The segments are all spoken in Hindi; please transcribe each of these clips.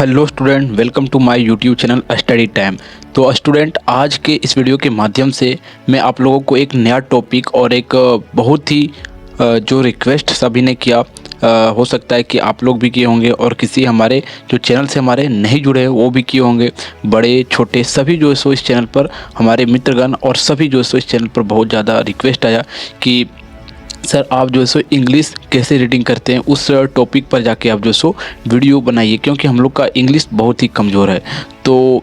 Hello student, welcome to my YouTube channel study time. तो स्टूडेंट, आज के इस वीडियो के माध्यम से मैं आप लोगों को एक नया टॉपिक और एक बहुत ही जो रिक्वेस्ट सभी ने किया, हो सकता है कि आप लोग भी किए होंगे और किसी हमारे जो चैनल से हमारे नहीं जुड़े हैं वो भी किए होंगे। बड़े छोटे सभी जो है सो इस चैनल पर, हमारे मित्रगण और सभी जो है सो इस चैनल पर बहुत ज़्यादा रिक्वेस्ट आया कि सर आप जो है सो इंग्लिश कैसे रीडिंग करते हैं, उस टॉपिक पर जाके आप जो है सो वीडियो बनाइए, क्योंकि हम लोग का इंग्लिश बहुत ही कमज़ोर है। तो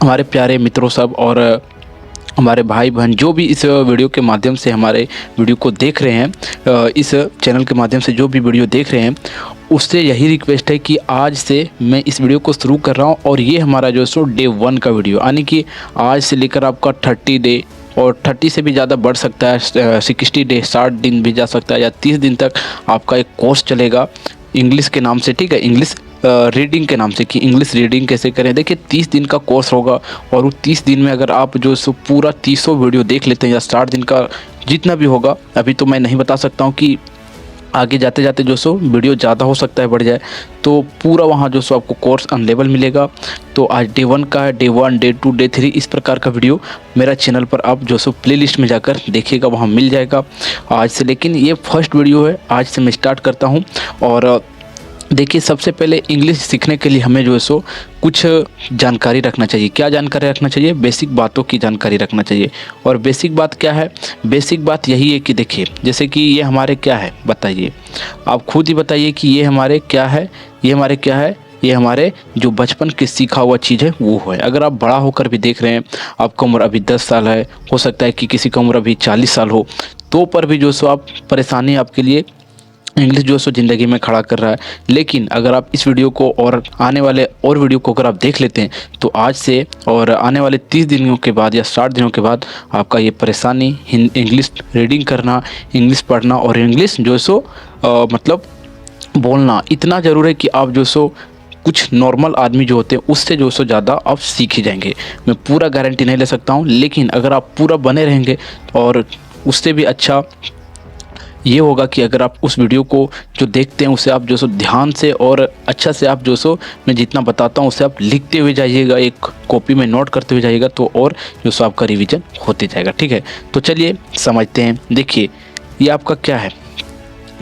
हमारे प्यारे मित्रों सब और हमारे भाई बहन जो भी इस वीडियो के माध्यम से हमारे वीडियो को देख रहे हैं, इस चैनल के माध्यम से जो भी वीडियो देख रहे हैं, उससे यही रिक्वेस्ट है कि आज से मैं इस वीडियो को शुरू कर रहा हूं और ये हमारा जो है सो डे 1 का वीडियो, यानी कि आज से लेकर आपका 30 डे और 30 से भी ज़्यादा बढ़ सकता है, 60 डे 60 दिन भी जा सकता है या 30 दिन तक आपका एक कोर्स चलेगा इंग्लिश के नाम से। ठीक है, इंग्लिश रीडिंग के नाम से कि इंग्लिश रीडिंग कैसे करें। देखिए 30 दिन का कोर्स होगा और वो 30 दिन में अगर आप जो सो पूरा 300 वीडियो देख लेते हैं या 60 दिन का जितना भी होगा, अभी तो मैं नहीं बता सकता हूँ कि आगे जाते जाते जो सो वीडियो ज़्यादा हो सकता है बढ़ जाए, तो पूरा वहाँ जो सो आपको कोर्स अवेलेबल मिलेगा। तो आज डे 1 का है, डे 1 डे 2 डे 3 इस प्रकार का वीडियो मेरा चैनल पर आप जो सो प्लेलिस्ट में जाकर देखिएगा, वहाँ मिल जाएगा आज से। लेकिन ये फर्स्ट वीडियो है, आज से मैं स्टार्ट करता हूँ। और देखिए सबसे पहले इंग्लिश सीखने के लिए हमें जो है सो कुछ जानकारी रखना चाहिए। क्या जानकारी रखना चाहिए? बेसिक बातों की जानकारी रखना चाहिए। और बेसिक बात क्या है? बेसिक बात यही है कि देखिए जैसे कि ये हमारे क्या है, बताइए आप खुद ही बताइए कि ये हमारे क्या है, ये हमारे क्या है? ये हमारे जो बचपन की सीखा हुआ चीज़ है वो है। अगर आप बड़ा होकर भी देख रहे हैं, आपका उम्र अभी 10 साल है, हो सकता है कि किसी का उम्र अभी 40 साल हो, तो पर भी जो सो आप परेशानी आपके लिए इंग्लिश जो है सो ज़िंदगी में खड़ा कर रहा है। लेकिन अगर आप इस वीडियो को और आने वाले और वीडियो को अगर आप देख लेते हैं, तो आज से और आने वाले 30 दिनों के बाद या 60 दिनों के बाद आपका ये परेशानी इंग्लिश रीडिंग करना, इंग्लिश पढ़ना और इंग्लिश जो है सो मतलब बोलना इतना ज़रूरी है कि आप जो सो कुछ नॉर्मल आदमी जो होते हैं उससे जो सो ज़्यादा आप सीख ही जाएंगे। मैं पूरा गारंटी नहीं ले सकता हूँ, लेकिन अगर आप पूरा बने रहेंगे और उससे भी अच्छा ये होगा कि अगर आप उस वीडियो को जो देखते हैं उसे आप जो सो ध्यान से और अच्छा से आप जो सो मैं जितना बताता हूँ उसे आप लिखते हुए जाइएगा, एक कॉपी में नोट करते हुए जाइएगा, तो और जो सो आपका रिवीजन होते जाएगा। ठीक है, तो चलिए समझते हैं। देखिए ये आपका क्या है,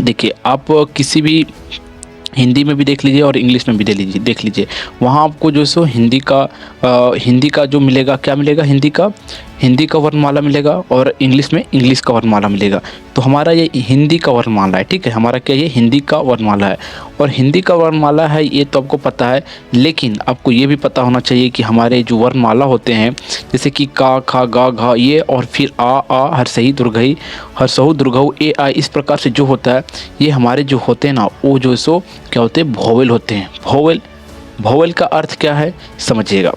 देखिए आप किसी भी हिंदी में भी देख लीजिए और इंग्लिश में भी देख लीजिए, वहाँ आपको जो सो हिंदी का जो मिलेगा, क्या मिलेगा? हिंदी का वर्णमाला मिलेगा और इंग्लिश में इंग्लिश का वर्णमाला मिलेगा। तो हमारा ये हिंदी का वर्णमाला है। ठीक है, हमारा क्या, ये हिंदी का वर्णमाला है और हिंदी का वर्णमाला है ये तो आपको पता है, लेकिन आपको ये भी पता होना चाहिए कि हमारे जो वर्णमाला होते हैं जैसे कि का, खा, गा, घा, ये और फिर आ, हर्षई दुर्घई, हर्षऊ दुर्घऊ, ए, आ, इस प्रकार से जो होता है ये हमारे जो होते हैं ना, वो जो सो क्या होते हैं? वोवेल होते हैं। वोवेल का अर्थ क्या है समझिएगा।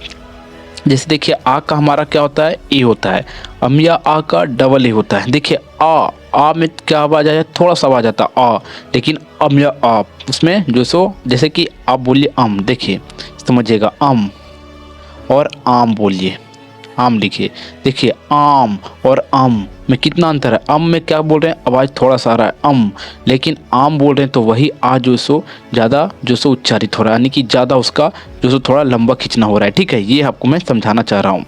जैसे देखिए आ का हमारा क्या होता है? ए होता है। अम या आ का डबल ए होता है। देखिए आ में क्या आवाज़ आया? थोड़ा सा आवाज़ आता आ, लेकिन अम या आ उसमें जो सो जैसे कि आप बोलिए अम, देखिए समझिएगा, अम और आम बोलिए, आम लिखिए। देखिए आम और अम में कितना अंतर है? अम में क्या बोल रहे हैं? आवाज़ थोड़ा सा आ रहा है अम, लेकिन आम बोल रहे हैं तो वही आ जो सो ज़्यादा जो सो उच्चारित हो रहा है, यानी कि ज़्यादा उसका जो सो थोड़ा लंबा खींचना हो रहा है। ठीक है, ये आपको मैं समझाना चाह रहा हूँ।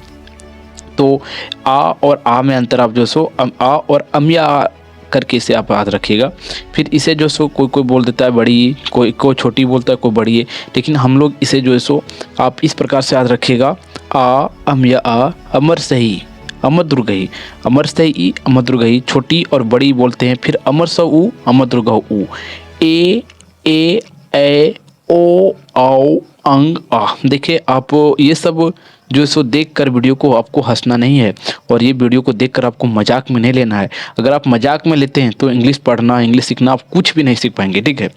तो आ और आ में अंतर आप जो सो आ और अम या आ करके इसे आप याद रखिएगा। फिर इसे जो सो कोई बोल देता है बड़ी, कोई छोटी बोलता है, कोई बड़ी है, लेकिन हम लोग इसे जो है सो आप इस प्रकार से याद रखिएगा। आ, अम या आ, अमर सही, अमर दुर्गई, अमर सही, अमर दुर्गई, छोटी और बड़ी बोलते हैं। फिर अमर स उ, अमर दुर्गा उ, ए ओ आओ अंग आ। देखिए आप ये सब जो सो देख कर वीडियो को आपको हंसना नहीं है और ये वीडियो को देखकर आपको मजाक में नहीं लेना है। अगर आप मजाक में लेते हैं तो इंग्लिश पढ़ना, इंग्लिश सीखना आप कुछ भी नहीं सीख पाएंगे। ठीक है,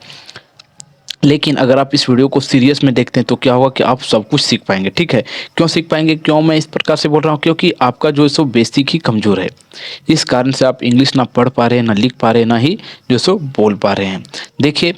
लेकिन अगर आप इस वीडियो को सीरियस में देखते हैं तो क्या होगा कि आप सब कुछ सीख पाएंगे। ठीक है, क्यों सीख पाएंगे? क्यों मैं इस प्रकार से बोल रहा हूँ? क्योंकि आपका जो है सो बेसिक ही कमज़ोर है, इस कारण से आप इंग्लिश ना पढ़ पा रहे हैं, ना लिख पा रहे हैं, ना ही जो सो बोल पा रहे हैं। देखिए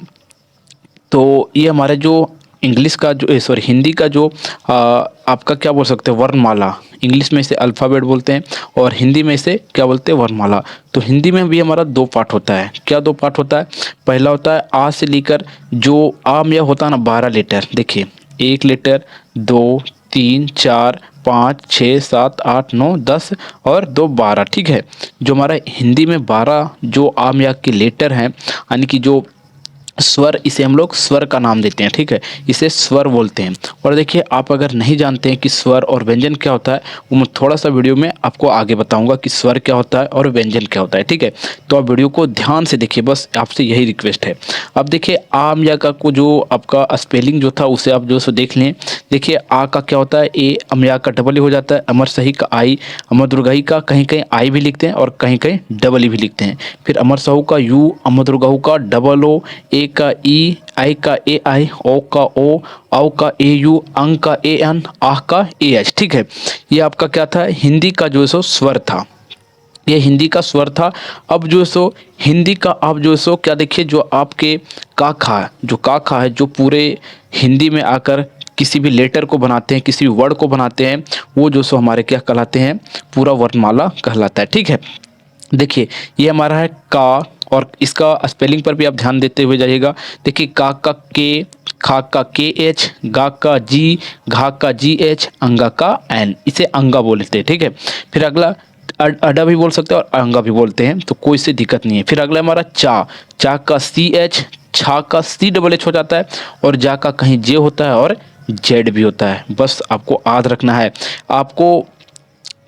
तो ये हमारे जो इंग्लिश का जो सॉरी हिंदी का जो आपका क्या बोल सकते हैं? वर्णमाला। इंग्लिश में इसे अल्फ़ाबेट बोलते हैं और हिंदी में इसे क्या बोलते हैं? वर्णमाला। तो हिंदी में भी हमारा 2 पार्ट होता है। क्या 2 पार्ट होता है? पहला होता है आ से लेकर जो आ में होता है ना 12 लेटर, देखिए 1 लेटर, 2, 3, 4, 5, 6, 7, 8, 9, 10 और 2 12। ठीक है, जो हमारा हिंदी में 12 जो आम या के लेटर हैं, यानी कि जो स्वर, इसे हम लोग स्वर का नाम देते हैं। ठीक है, इसे स्वर बोलते हैं। और देखिए, आप अगर नहीं जानते हैं कि स्वर और व्यंजन क्या होता है, वो मैं थोड़ा सा वीडियो में आपको आगे बताऊंगा कि स्वर क्या होता है और व्यंजन क्या होता है। ठीक है, तो आप वीडियो को ध्यान से देखिए, बस आपसे यही रिक्वेस्ट है। अब देखिए, आम या का को जो आपका स्पेलिंग जो था उसे आप जो सो देख लें। देखिए, आ का क्या होता है, ए, अमया का डबल ई हो जाता है, अमर सही का आई, अमर दुर्गई का कहीं कहीं आई भी लिखते हैं और कहीं कहीं डबल ई भी लिखते हैं। फिर अमर साहू का यू, अमर दुर्गाहू का डबल ओ, ए का ई, आई का ए आई, ओ का ओ, औ का ए यू, अंग का ए एन, आह का ए एच। ठीक है, ये आपका क्या था, हिंदी का जो है सो स्वर था, ये हिंदी का स्वर था। अब जो है सो हिंदी का आप जो है सो क्या देखिए, जो आपके काखा, जो काखा है, जो पूरे हिंदी में आकर किसी भी लेटर को बनाते हैं, किसी भी वर्ड को बनाते हैं, वो जो सो हमारे क्या कहलाते हैं, पूरा वर्णमाला कहलाता है। ठीक है, देखिए, ये हमारा है का, और इसका स्पेलिंग पर भी आप ध्यान देते हुए जाइएगा। देखिए, का के, खा का के एच, गा का जी, घा का जी एच, अंगा का एन, इसे अंगा बोलते हैं। ठीक है, फिर अगला अडा भी बोल सकते हैं और अंगा भी बोलते हैं, तो कोई सी दिक्कत नहीं है। फिर अगला हमारा चा, चा का सी एच, छा का सी डबल एच हो जाता है, और जा का कहीं जे होता है और जेड भी होता है। बस आपको याद रखना है। आपको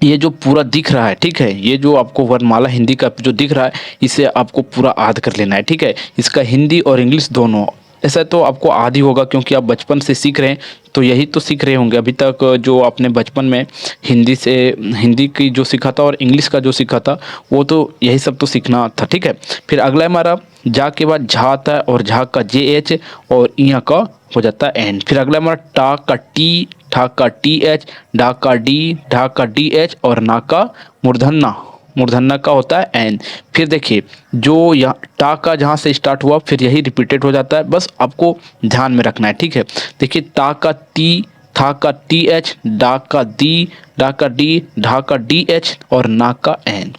ये जो पूरा दिख रहा है, ठीक है, ये जो आपको वर्णमाला हिंदी का जो दिख रहा है, इसे आपको पूरा याद कर लेना है। ठीक है, इसका हिंदी और इंग्लिश दोनों, ऐसा तो आपको आदि होगा क्योंकि आप बचपन से सीख रहे हैं, तो यही तो सीख रहे होंगे अभी तक। जो आपने बचपन में हिंदी की जो सीखा था और इंग्लिश का जो सीखा था, वो तो यही सब तो सीखना था। ठीक है, फिर अगला हमारा जा के बाद झा आता है, और झा का जे एच, और इया का हो जाता है एन। फिर अगला हमारा टा का टी, ठा का टी एच, डा का डी, ढा का डी एच, और ना का मूर्धन्ना, मूर्धन्ना का होता है एन। फिर देखिए, जो यहाँ टा का जहाँ से स्टार्ट हुआ, फिर यही रिपीटेड हो जाता है, बस आपको ध्यान में रखना है। ठीक है, देखिए, ता का ती, था का टी एच, डा का दी, डा का डी, ढा का डी एच, और ना का एन।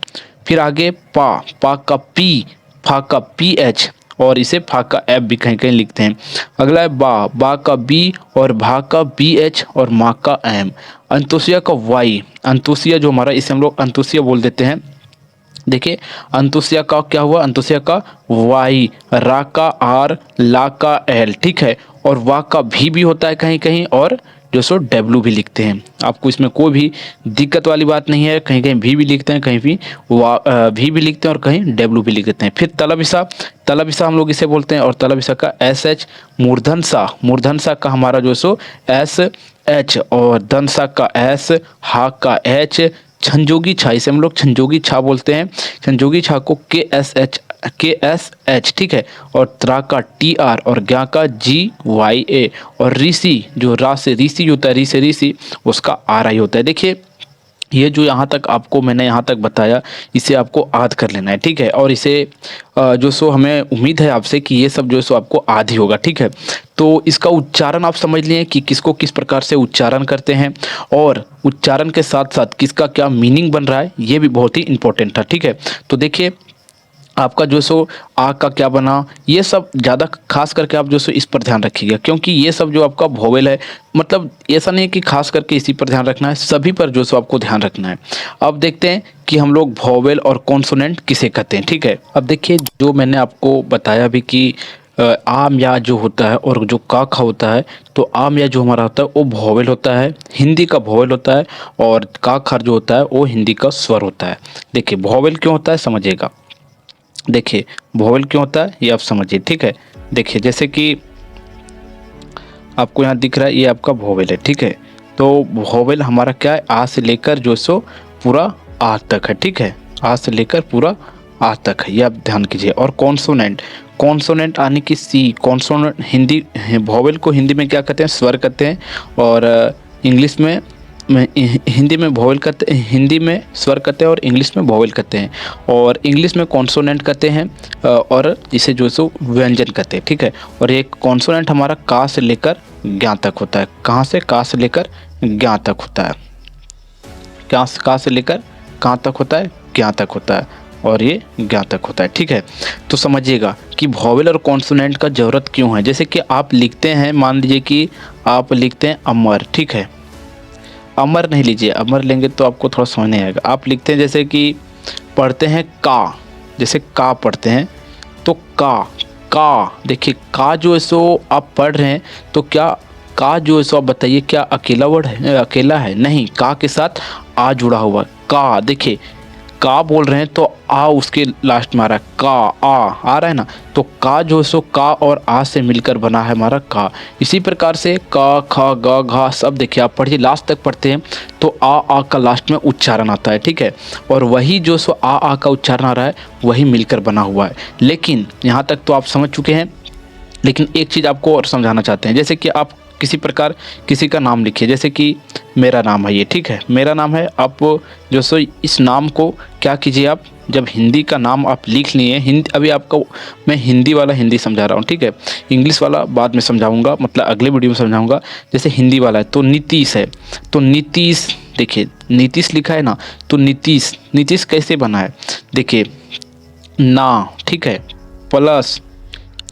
फिर आगे पा, पा का पी, फा का पी एच, और इसे फा का एफ भी कहीं कहीं लिखते हैं। अगला है बा, बा का बी, और भा का बी एच, और माँ का एम। अंतुसिया का वाई, अंतुसिया जो हमारा, इसे हम लोग अंतुसिया बोल देते हैं। देखिए, अंतुसिया का क्या हुआ, अंतुसिया का वाई, रा का आर, ला का एल। ठीक है, और वा का भी होता है कहीं कहीं, और जो सो डब्लू भी लिखते हैं। आपको इसमें कोई भी दिक्कत वाली बात नहीं है, कहीं कहीं भी लिखते हैं, कहीं भी भी लिखते हैं, और कहीं डब्लू भी लिख देते हैं। फिर तलबिसा, तलबिसा हम लोग इसे बोलते हैं, और तलबिसा का एस एच, मूर्धनसा, मूर्धनसा का हमारा जो सो एस एच, और दनसा का एस, हा का एच, छंजोगी छा, इसे हम लोग छंजोगी छा बोलते हैं। छंजोगी छा को के एस एच, ठीक है, और त्रा का टी आर, और ज्ञा का जी वाई ए, और ऋषि जो रा से ऋषि होता है, री से ऋषि, उसका आर आई होता है। देखिए, ये जो यहाँ तक आपको मैंने यहाँ तक बताया, इसे आपको याद कर लेना है। ठीक है, और इसे जो सो हमें उम्मीद है आपसे कि ये सब जो सो आपको याद ही होगा। ठीक है, तो इसका उच्चारण आप समझ लिए कि किसको किस प्रकार से उच्चारण करते हैं, और उच्चारण के साथ साथ किसका क्या मीनिंग बन रहा है, ये भी बहुत ही इंपॉर्टेंट था। ठीक है, तो देखिए, आपका जो सो आ का क्या बना, ये सब ज़्यादा खास करके आप जो सो इस पर ध्यान रखिएगा, क्योंकि ये सब जो आपका वोवेल है, मतलब ऐसा नहीं है कि खास करके इसी पर ध्यान रखना है, सभी पर जो सो आपको ध्यान रखना है। अब देखते हैं कि हम लोग वोवेल और कॉन्सोनेंट किसे कहते हैं। ठीक है, अब देखिए, जो मैंने आपको बताया भी कि आम या जो होता है और जो का खा होता है, तो आम या जो हमारा होता है वो वोवेल होता है, हिंदी का वोवेल होता है, और का खर जो होता है वो हिंदी का स्वर होता है। देखिए, वोवेल क्यों होता है समझिएगा। देखिए, वोवेल क्यों होता है ये आप समझिए। ठीक है, देखिए, जैसे कि आपको यहाँ दिख रहा है, ये आपका वोवेल है। ठीक है, तो वोवेल हमारा क्या है, आ से लेकर जो सो पूरा आ तक है। ठीक है, आ से लेकर पूरा आ तक है, ये आप ध्यान कीजिए। और कॉन्सोनेंट, कॉन्सोनेंट यानी कि सी, कॉन्सोनेंट हिंदी, वोवेल को हिंदी में क्या कहते हैं, स्वर कहते हैं, और इंग्लिश में हिंदी में वोवेल कहते हैं, हिंदी में स्वर कहते हैं, और इंग्लिश में वोवेल कहते हैं, और इंग्लिश में कॉन्सोनेंट कहते हैं, और इसे जो सो व्यंजन कहते हैं। ठीक है, और एक कॉन्सोनेंट हमारा का से लेकर ज्ञा तक होता है। कहाँ से, का से लेकर ज्ञा तक होता है। का से लेकर कहाँ तक होता है, ज्ञा तक होता है। और ये ज्ञातक होता है। ठीक है, तो समझिएगा कि वॉवेल और कॉन्सोनेंट का ज़रूरत क्यों है। जैसे कि आप लिखते हैं, मान लीजिए कि आप लिखते हैं अमर, ठीक है, अमर नहीं लीजिए, अमर लेंगे तो आपको थोड़ा समझ नहीं आएगा। आप लिखते हैं जैसे कि पढ़ते हैं का, जैसे का पढ़ते हैं तो का देखिए, का जो है सो आप पढ़ रहे हैं तो क्या का जो है सो आप बताइए क्या अकेला वर्ड है, अकेला है? नहीं, का के साथ आ जुड़ा हुआ। का देखिए, का बोल रहे हैं तो आ उसके लास्ट में आ रहा है, का आ रहा है ना, तो का जो है सो का और आ से मिलकर बना है हमारा का। इसी प्रकार से का, खा, गा, घा सब देखिए आप पढ़िए, लास्ट तक पढ़ते हैं तो आ का लास्ट में उच्चारण आता है। ठीक है, और वही जो सो आ का उच्चारण आ रहा है वही मिलकर बना हुआ है। लेकिन यहाँ तक तो आप समझ चुके हैं, लेकिन एक चीज़ आपको और समझाना चाहते हैं। जैसे कि आप किसी प्रकार किसी का नाम लिखिए, जैसे कि मेरा नाम है ये, ठीक है, मेरा नाम है। आप जो सो इस नाम को क्या कीजिए, आप जब हिंदी का नाम आप लिख लिए, हिंदी अभी आपको मैं हिंदी वाला हिंदी समझा रहा हूँ, ठीक है, इंग्लिश वाला बाद में समझाऊंगा, मतलब अगले वीडियो में समझाऊंगा। जैसे हिंदी वाला है तो नीतीश है, तो नीतीश देखिए, नीतीश लिखा है ना, तो नीतीश कैसे बना है देखिए, ना, ठीक है, प्लस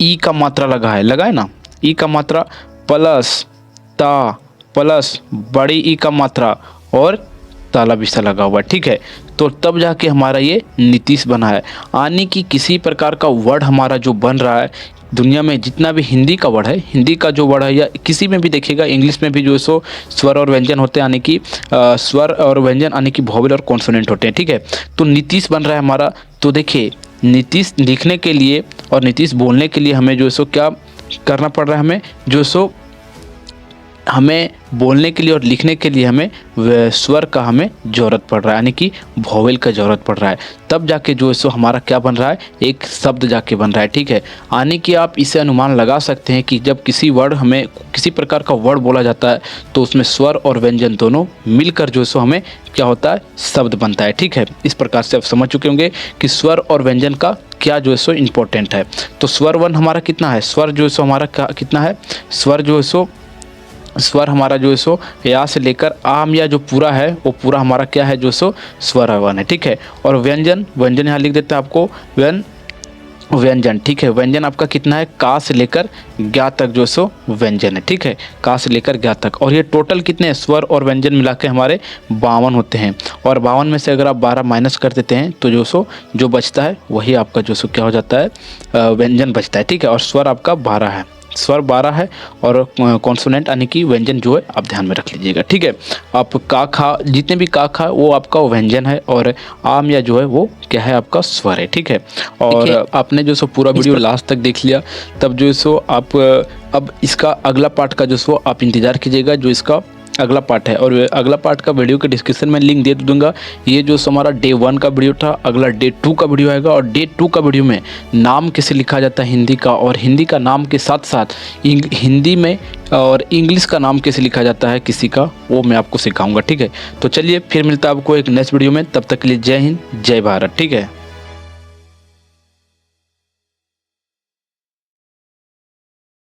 ई का मात्रा लगा है ना, ई का मात्रा प्लस ता प्लस बड़ी ई का मात्रा और ताला बिस्ता लगा हुआ है। ठीक है, तो तब जाके हमारा ये नीतीश बना है। यानी कि किसी प्रकार का वर्ड हमारा जो बन रहा है, दुनिया में जितना भी हिंदी का वर्ड है, हिंदी का जो वर्ड है या किसी में भी देखिएगा, इंग्लिश में भी जो है सो स्वर और व्यंजन होते हैं, यानी कि स्वर और व्यंजन यानी कि वोवेल और कॉन्सोनेंट होते हैं। ठीक है, तो नीतीश बन रहा है हमारा। तो देखिए, नीतीश लिखने के लिए और नीतीश बोलने के लिए हमें जो है सो क्या करना पड़ रहा है, हमें जो सो हमें बोलने के लिए और लिखने के लिए हमें स्वर का हमें ज़रूरत पड़ रहा है, यानी कि वोवेल का ज़रूरत पड़ रहा है। तब जाके जो है सो हमारा क्या बन रहा है, एक शब्द जाके बन रहा है। ठीक है, यानी कि आप इसे अनुमान लगा सकते हैं कि जब किसी वर्ड हमें किसी प्रकार का वर्ड बोला जाता है तो उसमें स्वर और व्यंजन दोनों मिलकर जो है सो हमें क्या होता है, शब्द बनता है। ठीक है, इस प्रकार से आप समझ चुके होंगे कि स्वर और व्यंजन का क्या जो है सो इम्पोर्टेंट है। तो स्वर वन हमारा कितना है, स्वर जो है सो हमारा कितना है, स्वर जो है सो स्वर हमारा जो है सो या से लेकर आम या जो पूरा है वो पूरा हमारा क्या है, जो सो स्वर वन है। ठीक है, और व्यंजन यहाँ लिख देते हैं आपको व्यंजन। ठीक है, व्यंजन आपका कितना है, का से लेकर ज्ञा तक जो सो व्यंजन है। ठीक है, का से लेकर ज्ञा तक, और ये टोटल कितने हैं, स्वर और व्यंजन मिला के हमारे 52 होते हैं। और 52 में से अगर आप 12 माइनस कर देते हैं तो जो बचता है वही आपका जो सो क्या हो जाता है, व्यंजन बचता है। ठीक है, और स्वर आपका 12 है, स्वर 12 है, और कॉन्सोनेंट यानी कि व्यंजन जो है आप ध्यान में रख लीजिएगा। ठीक है, आप का खा जितने भी का खा वो आपका व्यंजन है, और आम या जो है वो क्या है, आपका स्वर है। ठीक है, और आपने जो सो पूरा वीडियो लास्ट तक देख लिया, तब जो सो आप अब इसका अगला पार्ट का जो सो आप इंतज़ार कीजिएगा, जो इसका अगला पार्ट है। और अगला पार्ट का वीडियो के डिस्क्रिप्शन में लिंक दे दूंगा। ये जो हमारा डे 1 का वीडियो था, अगला डे 2 का वीडियो आएगा, और डे 2 का वीडियो में नाम कैसे लिखा जाता है हिंदी का, और हिंदी का नाम के साथ साथ हिंदी में और इंग्लिश का नाम कैसे लिखा जाता है किसी का, वो मैं आपको सिखाऊंगा। ठीक है, तो चलिए फिर मिलता है आपको एक नेक्स्ट वीडियो में, तब तक के लिए जय हिंद जय भारत। ठीक है।